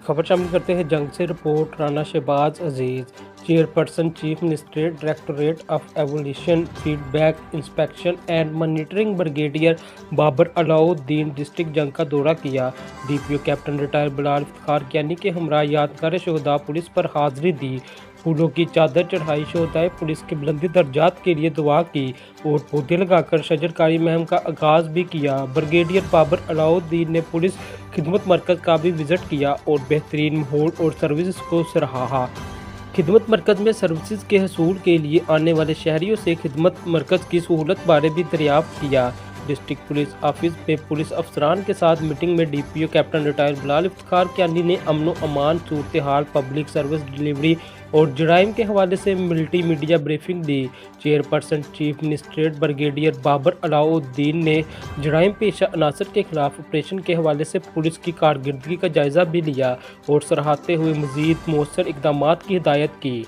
खबर शामिल करते हैं जंग से report. Rana Shahbaz Aziz, chairperson chief minister directorate of evaluation feedback inspection and monitoring brigadier Babar Alauddin district Jhang का दौरा किया। DPO captain retire Bilal Iftikhar Kiani के हमरा यादगार शहदा पुलिस पर हाजिरी दी, फूलों की चादर चढ़ाई, शहदाए पुलिस के बुलंदी दर्जात के लिए दुआ की और पौधे लगाकर शजरकारी मुहिम का आगाज भी किया। ब्रिगेडियर बाबर अलाउद्दीन ने पुलिस खिदमत मरकज़ का भी विजिट किया और बेहतरीन माहौल और सर्विस को सराहा। खिदमत मरकज़ में सर्विसेज के हसूल के लिए आने वाले शहरियों से खिदमत मरकज़ की सहूलत बारे भी दरियाफ्त किया। डिस्ट्रिक्ट पुलिस ऑफिस में पुलिस अफसरान के साथ मीटिंग में DPO captain retire Bilal Iftikhar Kiani ने अमन अमान, सूरत हाल, पब्लिक सर्विस डिलीवरी और जराइम के हवाले से मल्टी मीडिया ब्रीफिंग दी। Chairperson chief minister brigadier Babar Alauddin ने जराइम पेशा अनासर के खिलाफ ऑपरेशन के हवाले से पुलिस की कारकर्दगी का जायजा भी लिया और सराहते हुए मज़ीद मौसर इक़दामात की हिदायत की।